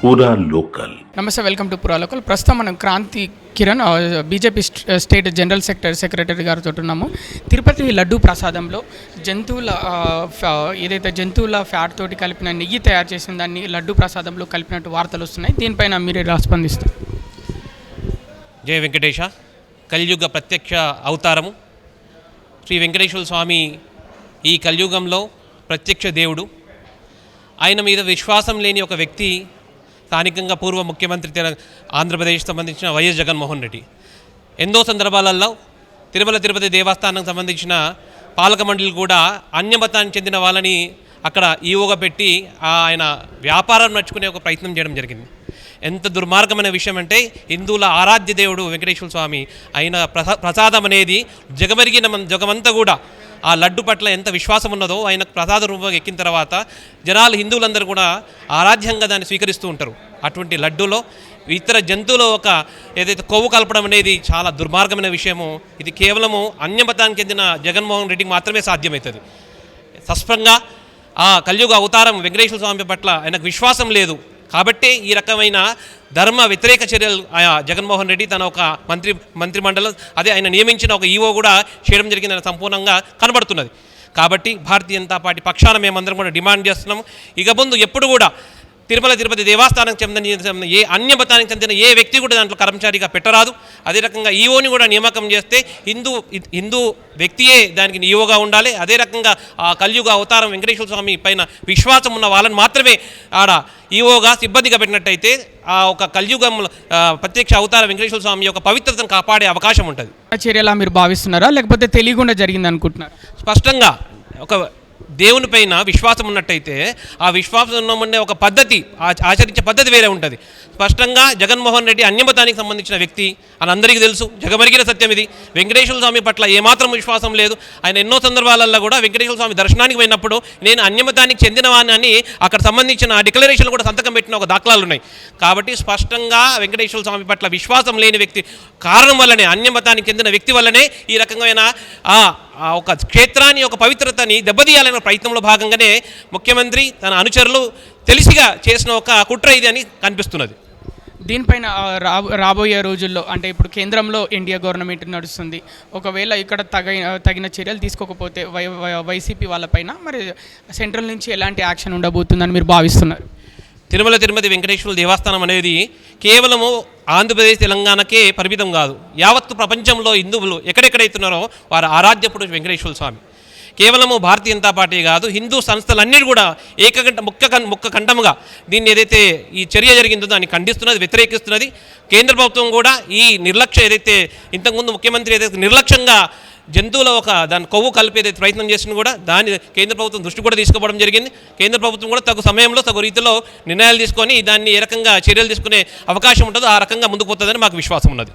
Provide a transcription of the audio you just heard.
పూరా లోకల్. నమస్తే, welcome to పూరా లోకల్. ప్రస్తుతం మనం Kranthi Kiran BJP state general secretary గారితో ఉన్నాము. తిరుపతి లడ్డూ ప్రసాదంలో జంతువుల ఫ్యాట్ తోటి కలిపిన నెయ్యి తయారు చేసిన దాన్ని లడ్డూ ప్రసాదంలో కలిపినట్టు వార్తలు వస్తున్నాయి. దీనిపైన మీరు ఎలా స్పందిస్తారు? జయ వెంకటేశ. కలియుగ ప్రత్యక్ష అవతారము శ్రీ వెంకటేశ్వర స్వామి ఈ కలియుగంలో ప్రత్యక్ష దేవుడు. ఆయన మీద విశ్వాసం లేని ఒక వ్యక్తి స్థానికంగా పూర్వ ముఖ్యమంత్రి ఆంధ్రప్రదేశ్ సంబంధించిన వైఎస్ జగన్మోహన్ రెడ్డి. ఎన్నో సందర్భాలలో తిరుపతి దేవస్థానానికి సంబంధించిన పాలక మండలి కూడా అన్యమతానికి చెందిన వాళ్ళని అక్కడ ఈవోగా పెట్టి ఆయన వ్యాపారం నడుచుకునే ఒక ప్రయత్నం చేయడం జరిగింది. ఎంత దుర్మార్గమైన విషయం అంటే, హిందువుల ఆరాధ్య దేవుడు వెంకటేశ్వర స్వామి ఆయన ప్రసాదం అనేది జగమంతా కూడా ఆ లడ్డు పట్ల ఎంత విశ్వాసం ఉన్నదో ఆయన ప్రసాద రూపంగా ఎక్కిన తర్వాత జనాలు హిందువులందరూ కూడా ఆరాధ్యంగా దాన్ని స్వీకరిస్తూ ఉంటారు. అటువంటి లడ్డూలో ఇతర జంతువులో ఒక ఏదైతే కొవ్వు కలపడం అనేది చాలా దుర్మార్గమైన విషయము. ఇది కేవలము అన్యమతానికి చెందిన జగన్మోహన్ రెడ్డికి మాత్రమే సాధ్యమవుతుంది. స్పష్టంగా ఆ కలియుగ అవతారం వెంకటేశ్వర స్వామి పట్ల ఆయనకు విశ్వాసం లేదు కాబట్టి ఈ రకమైన ధర్మ వ్యతిరేక చర్యలు జగన్మోహన్ రెడ్డి తన ఒక మంత్రిమండలం అదే ఆయన నియమించిన ఒక ఈవో కూడా చేయడం జరిగిందని సంపూర్ణంగా కనబడుతున్నది. కాబట్టి భారతీయ జనతా పార్టీ పక్షాన మేమందరం కూడా డిమాండ్ చేస్తున్నాము, ఇక ముందు ఎప్పుడు కూడా తిరుపతి దేవస్థానానికి చెందిన ఏ అన్యమతానికి చెందిన ఏ వ్యక్తి కూడా దాంట్లో కర్మచారిగా పెట్టరాదు. అదే రకంగా ఈవోని కూడా నియామకం చేస్తే హిందూ వ్యక్తియే దానికి ఈవోగా ఉండాలి. అదే రకంగా ఆ కలియుగ అవతారం వెంకటేశ్వర స్వామి పైన విశ్వాసం ఉన్న వాళ్ళని మాత్రమే ఆడ ఈవోగా సిబ్బందిగా పెట్టినట్టయితే ఆ ఒక కలియుగంలో ప్రత్యక్ష అవతారం వెంకటేశ్వర స్వామి యొక్క పవిత్రతను కాపాడే అవకాశం ఉంటుంది. చర్యలా మీరు భావిస్తున్నారా, లేకపోతే తెలియకుండా జరిగింది అనుకుంటున్నారు? స్పష్టంగా ఒక దేవుని పైన విశ్వాసం ఉన్నట్టయితే ఆ విశ్వాసం ఉన్నమంటే ఒక పద్ధతి ఆచరించే పద్ధతి వేరే ఉంటుంది. స్పష్టంగా జగన్మోహన్ రెడ్డి అన్యమతానికి సంబంధించిన వ్యక్తి అని అందరికీ తెలుసు, జగమరిగిన సత్యం ఇది. వెంకటేశ్వర స్వామి పట్ల ఏమాత్రం విశ్వాసం లేదు. ఆయన ఎన్నో సందర్భాలలో కూడా వెంకటేశ్వర స్వామి దర్శనానికి పోయినప్పుడు నేను అన్యమతానికి చెందినవాన్ని అని అక్కడ సంబంధించిన డిక్లరేషన్లు కూడా సంతకం పెట్టిన ఒక దాఖలాలు ఉన్నాయి. కాబట్టి స్పష్టంగా వెంకటేశ్వర స్వామి పట్ల విశ్వాసం లేని వ్యక్తి కారణం వల్లనే, అన్యమతానికి చెందిన వ్యక్తి వల్లనే ఈ రకమైన ఒక క్షేత్రాన్ని ఒక పవిత్రతని దెబ్బతీయాలనే ప్రయత్నంలో భాగంగానే ముఖ్యమంత్రి తన అనుచరులు తెలిసిగా చేసిన ఒక కుట్ర ఇది అని కనిపిస్తున్నది. దీనిపైన రాబోయే రోజుల్లో అంటే ఇప్పుడు కేంద్రంలో ఇండియా గవర్నమెంట్ నడుస్తుంది, ఒకవేళ ఇక్కడ తగిన చర్యలు తీసుకోకపోతే వైసీపీ వాళ్ళపైన మరి సెంట్రల్ నుంచి ఎలాంటి యాక్షన్ ఉండబోతుందని మీరు భావిస్తున్నారు? తిరుపతి వెంకటేశ్వర దేవస్థానం అనేది కేవలము ఆంధ్రప్రదేశ్ తెలంగాణకే పరిమితం కాదు. యావత్తు ప్రపంచంలో హిందువులు ఎక్కడెక్కడైతున్నారో వారు ఆరాధ్యపుడు వెంకటేశ్వర స్వామి. కేవలము భారతీయ జనతా పార్టీ కాదు, హిందూ సంస్థలన్నీ కూడా ముక్క కంఠముగా దీన్ని ఏదైతే ఈ చర్య జరిగిందో దాన్ని ఖండిస్తున్నది, వ్యతిరేకిస్తున్నది. కేంద్ర ప్రభుత్వం కూడా ఈ నిర్లక్ష్యం ఏదైతే ఇంతకుముందు ముఖ్యమంత్రి ఏదైతే నిర్లక్ష్యంగా జంతువుల దాని కొవ్వు కలిపేది ప్రయత్నం చేసిన కూడా దాన్ని కేంద్ర ప్రభుత్వం దృష్టి కూడా తీసుకోవడం జరిగింది. కేంద్ర ప్రభుత్వం కూడా తగు సమయంలో తగు రీతిలో నిర్ణయాలు తీసుకొని దాన్ని ఏ రకంగా చర్యలు తీసుకునే అవకాశం ఉంటుందో ఆ రకంగా ముందుకు పోతుందని మాకు విశ్వాసం ఉన్నది.